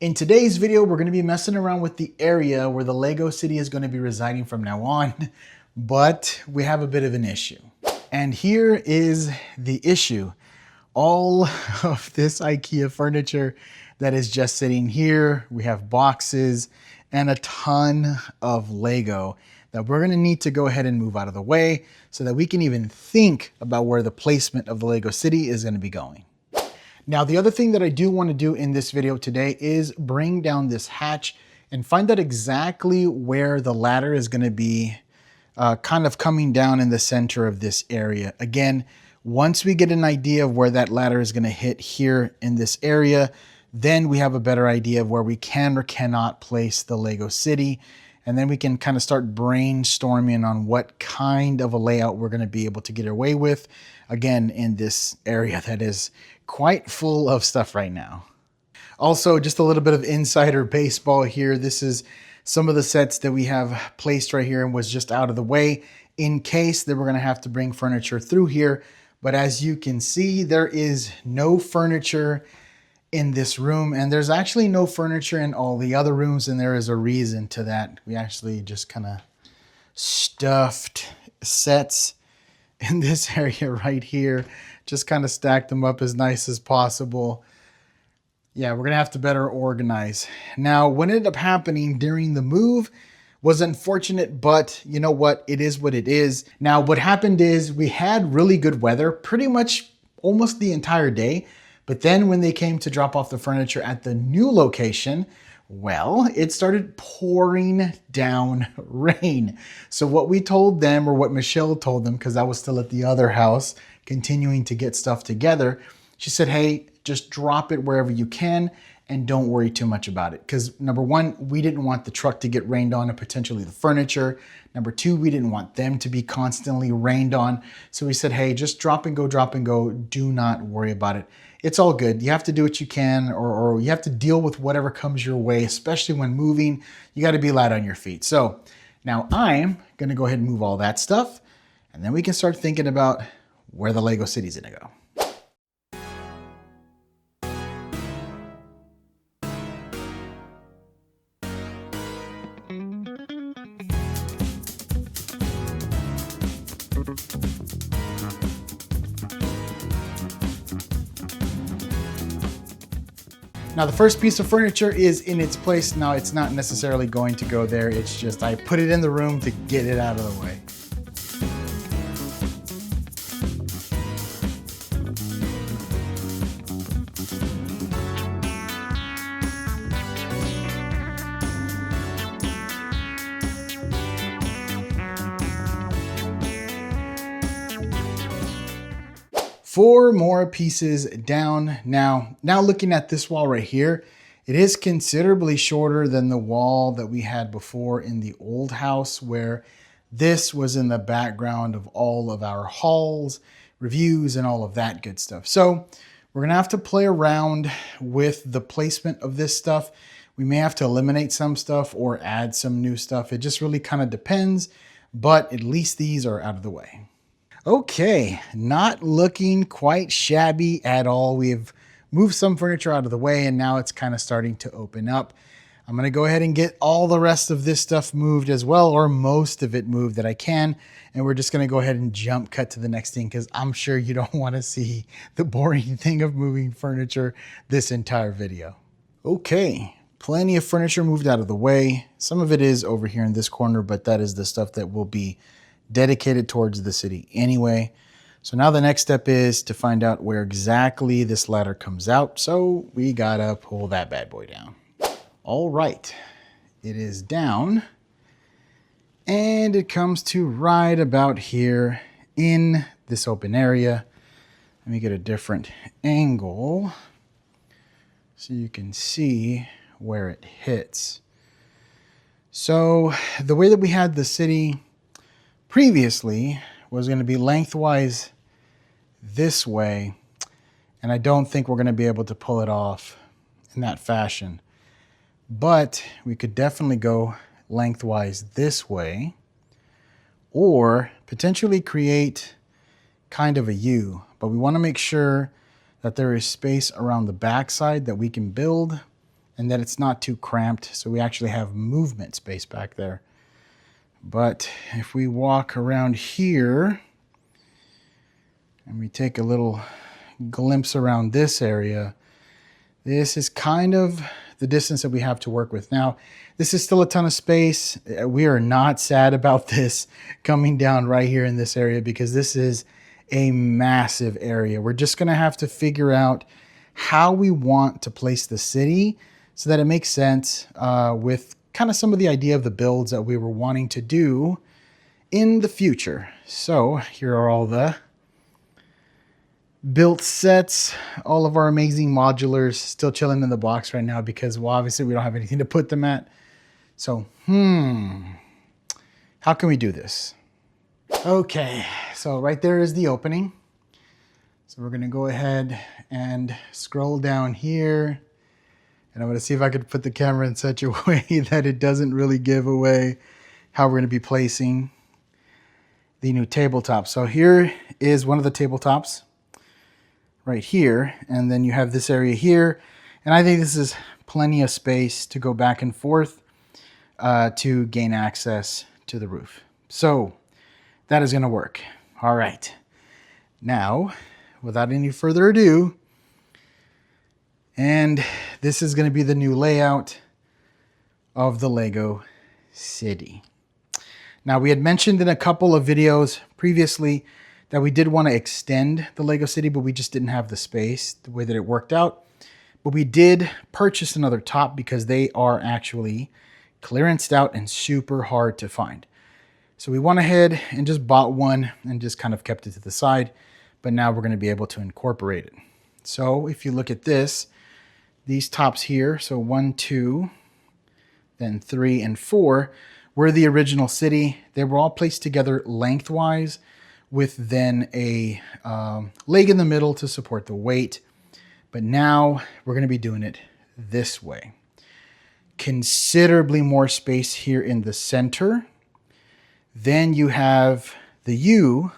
In today's video, we're going to be messing around with the area where the Lego city is going to be residing from now on, but we have a bit of an issue. And here is the issue. All of this IKEA furniture that is just sitting here, we have boxes and a ton of Lego that we're going to need to go ahead and move out of the way so that we can even think about where the placement of the Lego city is going to be going. Now, the other thing that I do want to do in this video today is bring down this hatch and find out exactly where the ladder is going to be kind of coming down in the center of this area. Again, once we get an idea of where that ladder is going to hit here in this area, then we have a better idea of where we can or cannot place the Lego city. And then we can kind of start brainstorming on what kind of a layout we're going to be able to get away with, again, in this area that is quite full of stuff right now. Also, just a little bit of insider baseball here. This is some of the sets that we have placed right here and was just out of the way in case that we're going to have to bring furniture through here. But as you can see, there is no furniture in this room, and there's actually no furniture in all the other rooms, and there is a reason to that. We actually just kind of stuffed sets in this area right here, just kind of stacked them up as nice as possible. Yeah, we're gonna have to better organize. Now, what ended up happening during the move was unfortunate, but you know what? It is what it is. Now, what happened is we had really good weather pretty much almost the entire day. But then when they came to drop off the furniture at the new location, well, it started pouring down rain. So what we told them, or what Michelle told them, because I was still at the other house continuing to get stuff together, she said, hey, just drop it wherever you can and don't worry too much about it. Because number one, we didn't want the truck to get rained on and potentially the furniture. Number two, we didn't want them to be constantly rained on. So we said, hey, just drop and go. Do not worry about it. It's all good. You have to do what you can, or you have to deal with whatever comes your way, especially when moving. You got to be light on your feet. So now I'm going to go ahead and move all that stuff, and then we can start thinking about where the Lego city's going to go. Now the first piece of furniture is in its place. Now it's not necessarily going to go there. It's just I put it in the room to get it out of the way. Four more pieces down. Now looking at this wall right here, it is considerably shorter than the wall that we had before in the old house, where this was in the background of all of our hauls, reviews, and all of that good stuff. So we're gonna have to play around with the placement of this stuff. We may have to eliminate some stuff or add some new stuff. It just really kind of depends, but at least these are out of the way. Okay, not looking quite shabby at all. We've moved some furniture out of the way and now it's kind of starting to open up. I'm gonna go ahead and get all the rest of this stuff moved as well, or most of it moved that I can. And we're just gonna go ahead and jump cut to the next thing, because I'm sure you don't wanna see the boring thing of moving furniture this entire video. Okay, plenty of furniture moved out of the way. Some of it is over here in this corner, but that is the stuff that will be dedicated towards the city anyway. So now the next step is to find out where exactly this ladder comes out. So we gotta pull that bad boy down. All right, it is down and it comes to right about here in this open area. Let me get a different angle so you can see where it hits. So the way that we had the city previously was going to be lengthwise this way, and I don't think we're going to be able to pull it off in that fashion. But we could definitely go lengthwise this way, or potentially create kind of a U, but we want to make sure that there is space around the backside that we can build and that it's not too cramped, so we actually have movement space back there. But if we walk around here and we take a little glimpse around this area, this is kind of the distance that we have to work with. Now, this is still a ton of space. We are not sad about this coming down right here in this area because this is a massive area. We're just gonna have to figure out how we want to place the city so that it makes sense with kind of some of the idea of the builds that we were wanting to do in the future. So here are all the built sets, all of our amazing modulars still chilling in the box right now because, well, obviously we don't have anything to put them at. So, how can we do this? Okay, so right there is the opening. So we're gonna go ahead and scroll down here, and I'm gonna see if I could put the camera in such a way that it doesn't really give away how we're gonna be placing the new tabletop. So here is one of the tabletops right here, and then you have this area here, and I think this is plenty of space to go back and forth to gain access to the roof. So that is going to work. All right, now without any further ado, and this is going to be the new layout of the Lego city. Now, we had mentioned in a couple of videos previously that we did want to extend the Lego city, but we just didn't have the space the way that it worked out. But we did purchase another top because they are actually clearanced out and super hard to find. So we went ahead and just bought one and just kind of kept it to the side, but now we're going to be able to incorporate it. So if you look at this, these tops here, so 1, 2, then 3 and 4 were the original city. They were all placed together lengthwise, with then a leg in the middle to support the weight. But now we're going to be doing it this way. Considerably more space here in the center. Then you have the U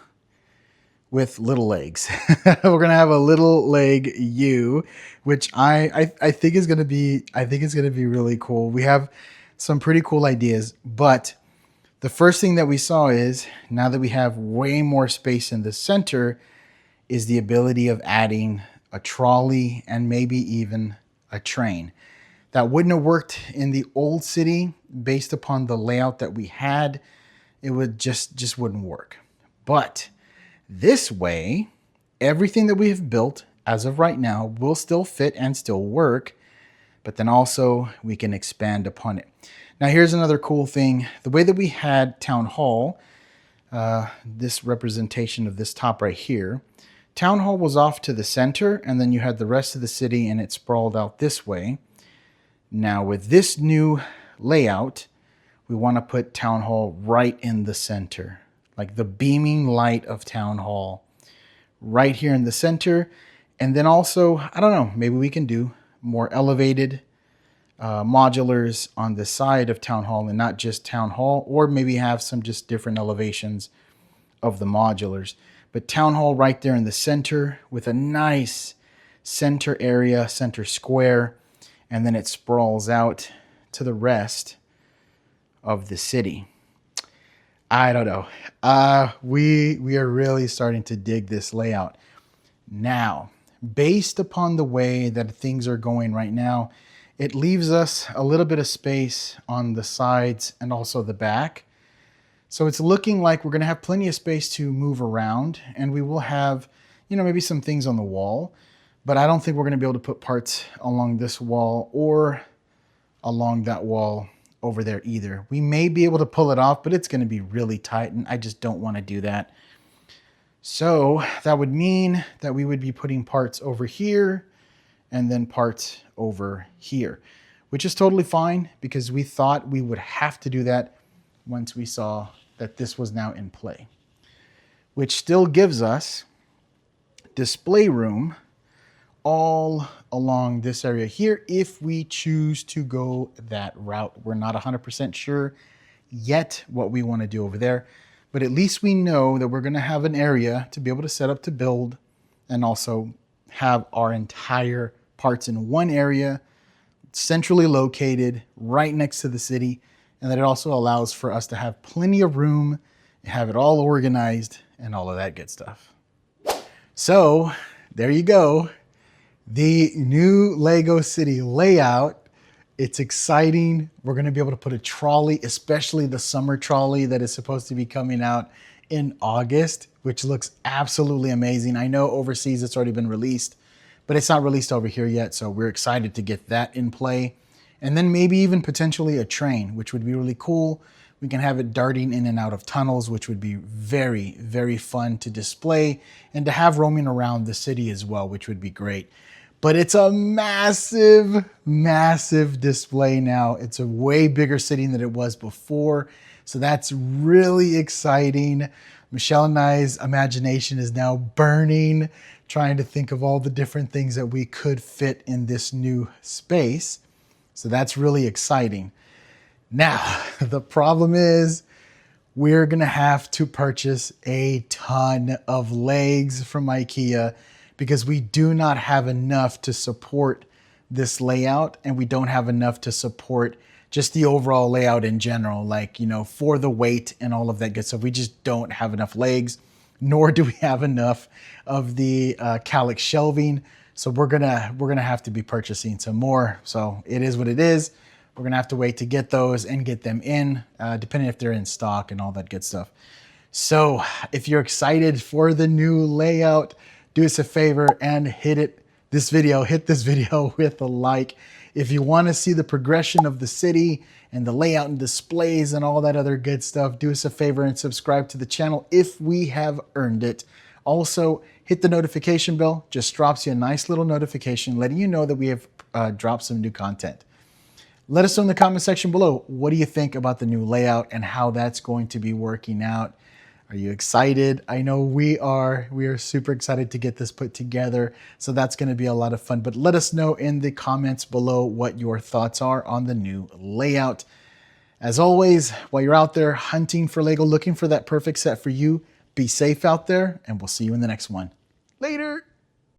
with little legs. We're going to have a little leg U, which I think is going to be, really cool. We have some pretty cool ideas, but the first thing that we saw is, now that we have way more space in the center, is the ability of adding a trolley and maybe even a train. That wouldn't have worked in the old city based upon the layout that we had. It would just wouldn't work. But this way, everything that we have built as of right now will still fit and still work, but then also we can expand upon it. Now, here's another cool thing. The way that we had Town Hall, this representation of this top right here, Town Hall was off to the center, and then you had the rest of the city and it sprawled out this way. Now, with this new layout, we want to put Town Hall right in the center, like the beaming light of Town Hall right here in the center. And then also, I don't know, maybe we can do more elevated modulars on the side of Town Hall and not just Town Hall, or maybe have some just different elevations of the modulars. But Town Hall right there in the center with a nice center area, center square, and then it sprawls out to the rest of the city. I don't know. We are really starting to dig this layout. Now, based upon the way that things are going right now, it leaves us a little bit of space on the sides and also the back. So it's looking like we're going to have plenty of space to move around, and we will have, maybe some things on the wall, but I don't think we're going to be able to put parts along this wall or along that wall over there either. We may be able to pull it off, but it's going to be really tight, and I just don't want to do that. So that would mean that we would be putting parts over here and then parts over here, which is totally fine because we thought we would have to do that once we saw that this was now in play, which still gives us display room all along this area here if we choose to go that route. We're not 100% sure yet what we want to do over there, but at least we know that we're going to have an area to be able to set up to build and also have our entire parts in one area centrally located right next to the city, and that it also allows for us to have plenty of room, have it all organized, and all of that good stuff. So there you go. The new Lego City layout. It's exciting. We're going to be able to put a trolley, especially the summer trolley that is supposed to be coming out in August, which looks absolutely amazing. I know overseas it's already been released, but it's not released over here yet. So we're excited to get that in play. And then maybe even potentially a train, which would be really cool. We can have it darting in and out of tunnels, which would be very, very fun to display and to have roaming around the city as well, which would be great. But it's a massive, massive display now. It's a way bigger city than it was before. So that's really exciting. Michelle and I's imagination is now burning, trying to think of all the different things that we could fit in this new space. So that's really exciting. Now, the problem is we're gonna have to purchase a ton of legs from IKEA because we do not have enough to support this layout, and we don't have enough to support just the overall layout in general, like, you know, for the weight and all of that good stuff. We just don't have enough legs, nor do we have enough of the calyx shelving. So we're gonna have to be purchasing some more. So it is what it is. We're gonna have to wait to get those and get them in, depending if they're in stock and all that good stuff. So if you're excited for the new layout, do us a favor and hit this video with a like. If you want to see the progression of the city and the layout and displays and all that other good stuff, do us a favor and subscribe to the channel if we have earned it. Also, hit the notification bell. Just drops you a nice little notification letting you know that we have dropped some new content. Let us know in the comment section below, what do you think about the new layout and how that's going to be working out? Are you excited? I know we are. We are super excited to get this put together. So that's going to be a lot of fun. But let us know in the comments below what your thoughts are on the new layout. As always, while you're out there hunting for Lego, looking for that perfect set for you, be safe out there, and we'll see you in the next one. Later.